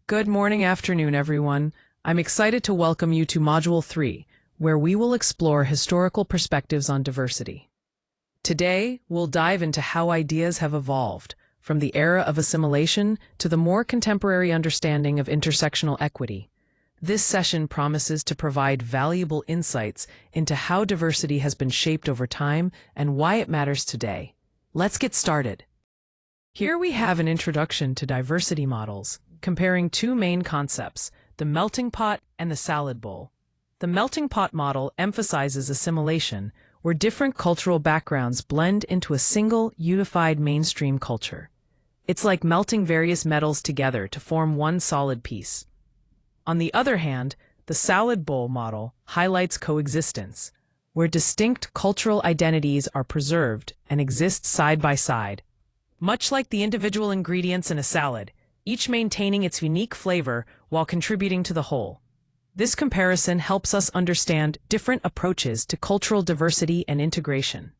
Good morning, afternoon, everyone. I'm excited to welcome you to Module 3, where we will explore historical perspectives on diversity. Today, we'll dive into how ideas have evolved, from the era of assimilation to the more contemporary understanding of intersectional equity. This session promises to provide valuable insights into how diversity has been shaped over time and why it matters today. Let's get started. Here we have an introduction to diversity models, comparing two main concepts, the melting pot and the salad bowl. The melting pot model emphasizes assimilation, where different cultural backgrounds blend into a single, unified mainstream culture. It's like melting various metals together to form one solid piece. On the other hand, the salad bowl model highlights coexistence, where distinct cultural identities are preserved and exist side by side. Much like the individual ingredients in a salad, each maintaining its unique flavor while contributing to the whole. This comparison helps us understand different approaches to cultural diversity and integration.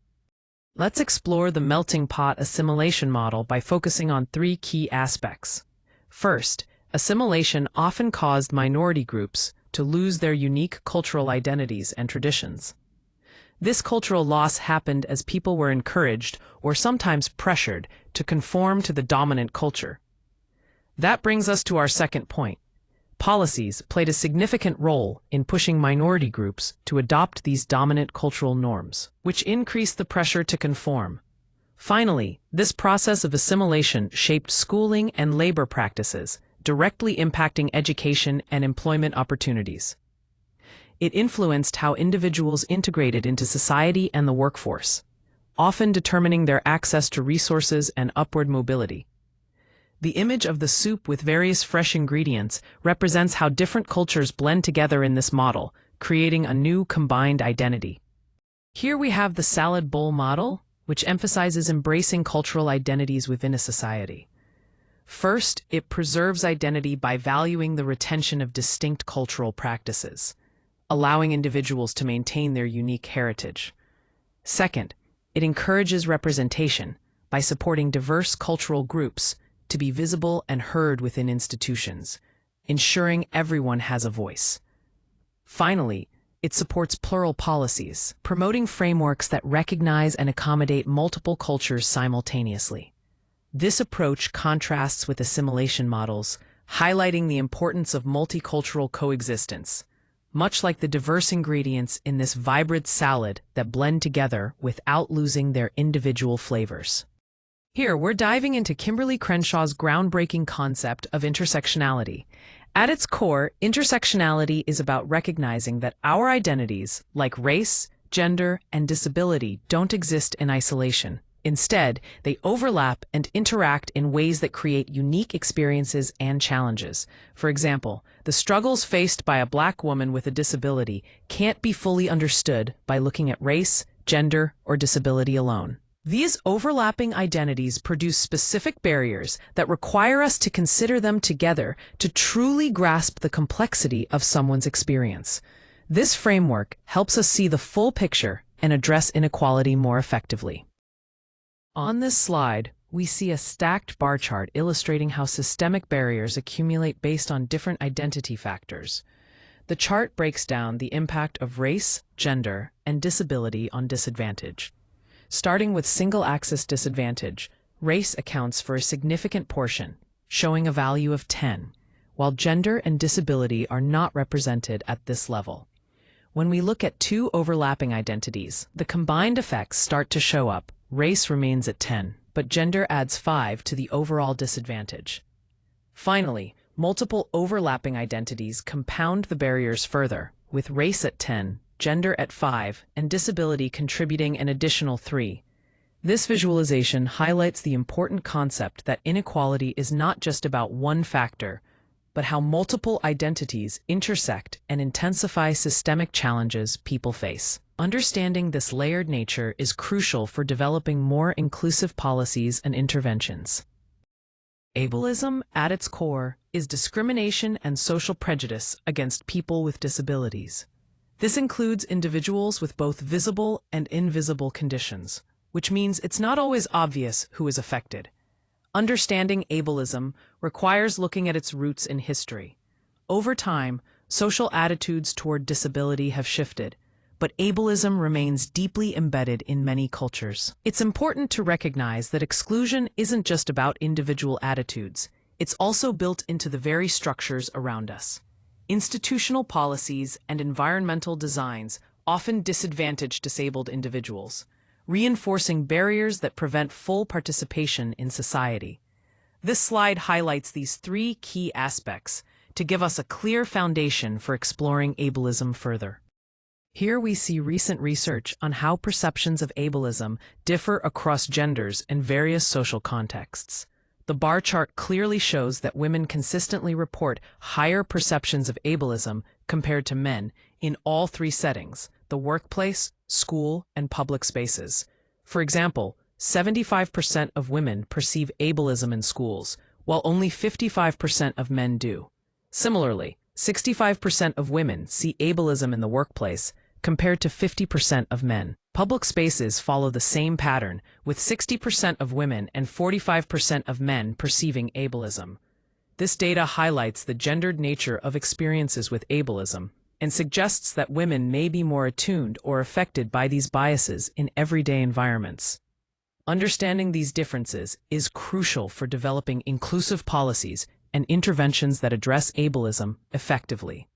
Let's explore the melting pot assimilation model by focusing on three key aspects. First, assimilation often caused minority groups to lose their unique cultural identities and traditions. This cultural loss happened as people were encouraged, or sometimes pressured, to conform to the dominant culture. That brings us to our second point. Policies played a significant role in pushing minority groups to adopt these dominant cultural norms, which increased the pressure to conform. Finally, this process of assimilation shaped schooling and labor practices, directly impacting education and employment opportunities. It influenced how individuals integrated into society and the workforce, often determining their access to resources and upward mobility. The image of the soup with various fresh ingredients represents how different cultures blend together in this model, creating a new combined identity. Here we have the salad bowl model, which emphasizes embracing cultural identities within a society. First, it preserves identity by valuing the retention of distinct cultural practices, allowing individuals to maintain their unique heritage. Second, it encourages representation by supporting diverse cultural groups to be visible and heard within institutions, ensuring everyone has a voice. Finally, it supports plural policies, promoting frameworks that recognize and accommodate multiple cultures simultaneously. This approach contrasts with assimilation models, highlighting the importance of multicultural coexistence, much like the diverse ingredients in this vibrant salad that blend together without losing their individual flavors. Here, we're diving into Kimberly Crenshaw's groundbreaking concept of intersectionality. At its core, intersectionality is about recognizing that our identities, like race, gender, and disability, don't exist in isolation. Instead, they overlap and interact in ways that create unique experiences and challenges. For example, the struggles faced by a Black woman with a disability can't be fully understood by looking at race, gender, or disability alone. These overlapping identities produce specific barriers that require us to consider them together to truly grasp the complexity of someone's experience. This framework helps us see the full picture and address inequality more effectively. On this slide, we see a stacked bar chart illustrating how systemic barriers accumulate based on different identity factors. The chart breaks down the impact of race, gender, and disability on disadvantage. Starting with single-axis disadvantage, race accounts for a significant portion, showing a value of 10, while gender and disability are not represented at this level. When we look at two overlapping identities, the combined effects start to show up. Race remains at 10, but gender adds 5 to the overall disadvantage. Finally, multiple overlapping identities compound the barriers further, with race at 10, gender at 5, and disability contributing an additional 3. This visualization highlights the important concept that inequality is not just about one factor, but how multiple identities intersect and intensify systemic challenges people face. Understanding this layered nature is crucial for developing more inclusive policies and interventions. Ableism, at its core, is discrimination and social prejudice against people with disabilities. This includes individuals with both visible and invisible conditions, which means it's not always obvious who is affected. Understanding ableism requires looking at its roots in history. Over time, social attitudes toward disability have shifted, but ableism remains deeply embedded in many cultures. It's important to recognize that exclusion isn't just about individual attitudes, it's also built into the very structures around us. Institutional policies and environmental designs often disadvantage disabled individuals, reinforcing barriers that prevent full participation in society. This slide highlights these three key aspects to give us a clear foundation for exploring ableism further. Here we see recent research on how perceptions of ableism differ across genders and various social contexts. The bar chart clearly shows that women consistently report higher perceptions of ableism compared to men in all three settings: the workplace, school, and public spaces. For example, 75% of women perceive ableism in schools, while only 55% of men do. Similarly, 65% of women see ableism in the workplace, compared to 50% of men. Public spaces follow the same pattern, with 60% of women and 45% of men perceiving ableism. This data highlights the gendered nature of experiences with ableism and suggests that women may be more attuned or affected by these biases in everyday environments. Understanding these differences is crucial for developing inclusive policies and interventions that address ableism effectively.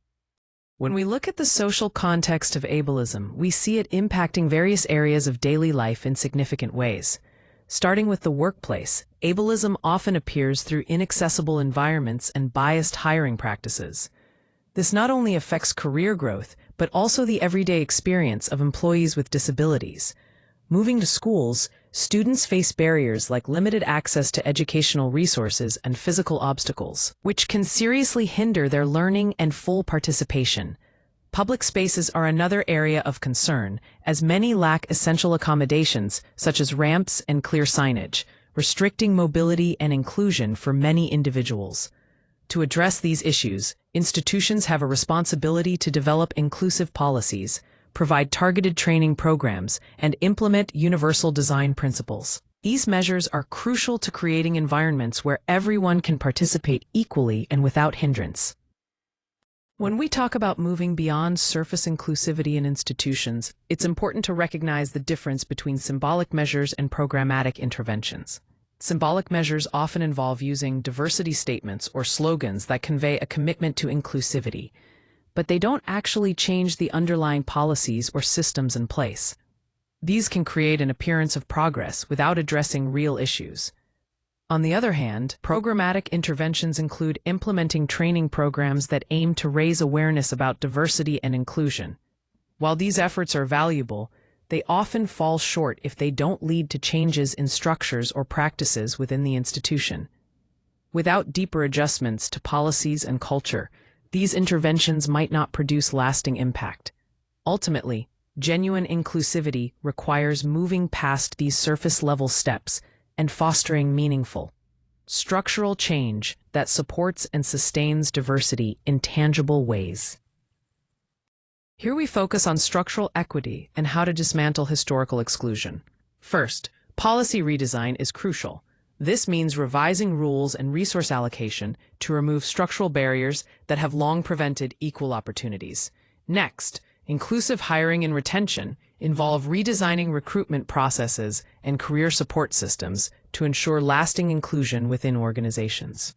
When we look at the social context of ableism, we see it impacting various areas of daily life in significant ways. Starting with the workplace, ableism often appears through inaccessible environments and biased hiring practices. This not only affects career growth, but also the everyday experience of employees with disabilities. Moving to schools, students face barriers like limited access to educational resources and physical obstacles, which can seriously hinder their learning and full participation. Public spaces are another area of concern, as many lack essential accommodations such as ramps and clear signage, restricting mobility and inclusion for many individuals. To address these issues, institutions have a responsibility to develop inclusive policies, provide targeted training programs, and implement universal design principles. These measures are crucial to creating environments where everyone can participate equally and without hindrance. When we talk about moving beyond surface inclusivity in institutions, it's important to recognize the difference between symbolic measures and programmatic interventions. Symbolic measures often involve using diversity statements or slogans that convey a commitment to inclusivity, but they don't actually change the underlying policies or systems in place. These can create an appearance of progress without addressing real issues. On the other hand, programmatic interventions include implementing training programs that aim to raise awareness about diversity and inclusion. While these efforts are valuable, they often fall short if they don't lead to changes in structures or practices within the institution. Without deeper adjustments to policies and culture, these interventions might not produce lasting impact. Ultimately, genuine inclusivity requires moving past these surface-level steps and fostering meaningful, structural change that supports and sustains diversity in tangible ways. Here we focus on structural equity and how to dismantle historical exclusion. First, policy redesign is crucial. This means revising rules and resource allocation to remove structural barriers that have long prevented equal opportunities. Next, inclusive hiring and retention involve redesigning recruitment processes and career support systems to ensure lasting inclusion within organizations.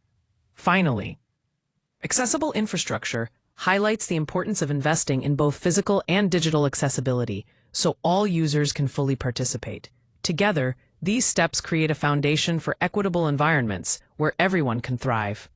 Finally, accessible infrastructure highlights the importance of investing in both physical and digital accessibility so all users can fully participate. Together, these steps create a foundation for equitable environments where everyone can thrive.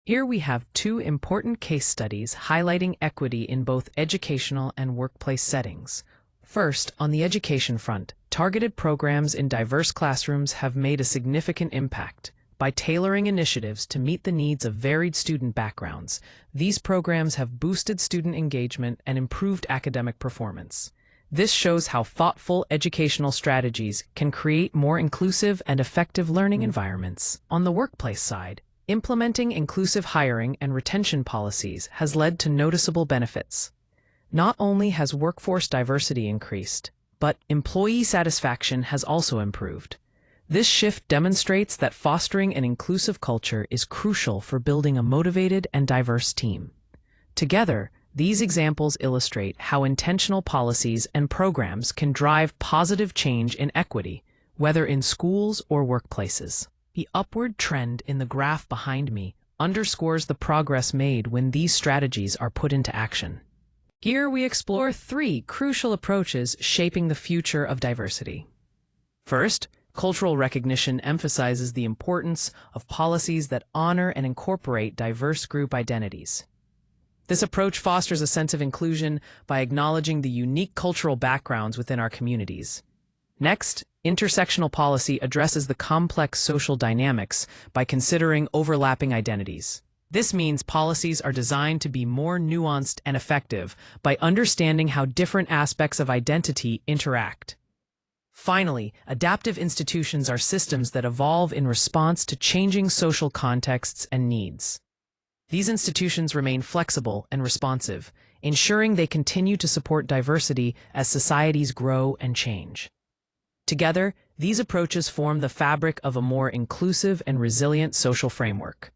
Here we have two important case studies highlighting equity in both educational and workplace settings. First, on the education front, targeted programs in diverse classrooms have made a significant impact. By tailoring initiatives to meet the needs of varied student backgrounds, these programs have boosted student engagement and improved academic performance. This shows how thoughtful educational strategies can create more inclusive and effective learning environments. On the workplace side, implementing inclusive hiring and retention policies has led to noticeable benefits. Not only has workforce diversity increased, but employee satisfaction has also improved. This shift demonstrates that fostering an inclusive culture is crucial for building a motivated and diverse team. Together, these examples illustrate how intentional policies and programs can drive positive change in equity, whether in schools or workplaces. The upward trend in the graph behind me underscores the progress made when these strategies are put into action. Here we explore 3 crucial approaches shaping the future of diversity. First, cultural recognition emphasizes the importance of policies that honor and incorporate diverse group identities. This approach fosters a sense of inclusion by acknowledging the unique cultural backgrounds within our communities. Next, intersectional policy addresses the complex social dynamics by considering overlapping identities. This means policies are designed to be more nuanced and effective by understanding how different aspects of identity interact. Finally, adaptive institutions are systems that evolve in response to changing social contexts and needs. These institutions remain flexible and responsive, ensuring they continue to support diversity as societies grow and change. Together, these approaches form the fabric of a more inclusive and resilient social framework.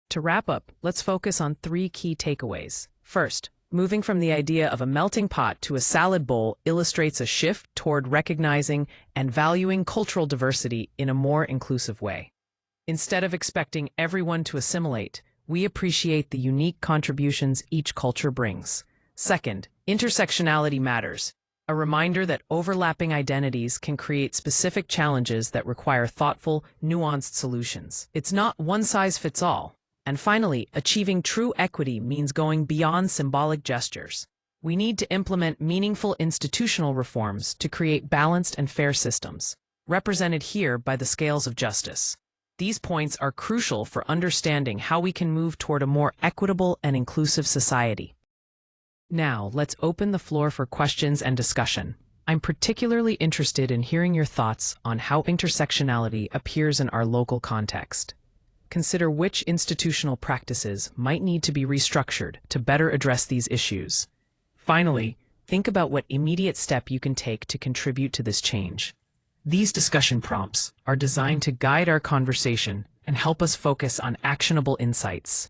To wrap up, let's focus on 3 key takeaways. First, moving from the idea of a melting pot to a salad bowl illustrates a shift toward recognizing and valuing cultural diversity in a more inclusive way. Instead of expecting everyone to assimilate, we appreciate the unique contributions each culture brings. Second, intersectionality matters, a reminder that overlapping identities can create specific challenges that require thoughtful, nuanced solutions. It's not one size fits all. And finally, achieving true equity means going beyond symbolic gestures. We need to implement meaningful institutional reforms to create balanced and fair systems, represented here by the scales of justice. These points are crucial for understanding how we can move toward a more equitable and inclusive society. Now, let's open the floor for questions and discussion. I'm particularly interested in hearing your thoughts on how intersectionality appears in our local context. Consider which institutional practices might need to be restructured to better address these issues. Finally, think about what immediate step you can take to contribute to this change. These discussion prompts are designed to guide our conversation and help us focus on actionable insights.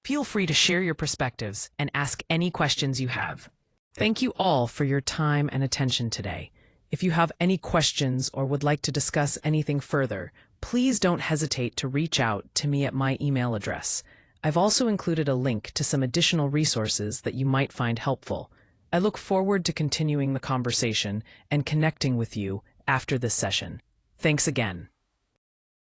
Feel free to share your perspectives and ask any questions you have. Thank you all for your time and attention today. If you have any questions or would like to discuss anything further, please don't hesitate to reach out to me at my email address. I've also included a link to some additional resources that you might find helpful. I look forward to continuing the conversation and connecting with you after this session. Thanks again.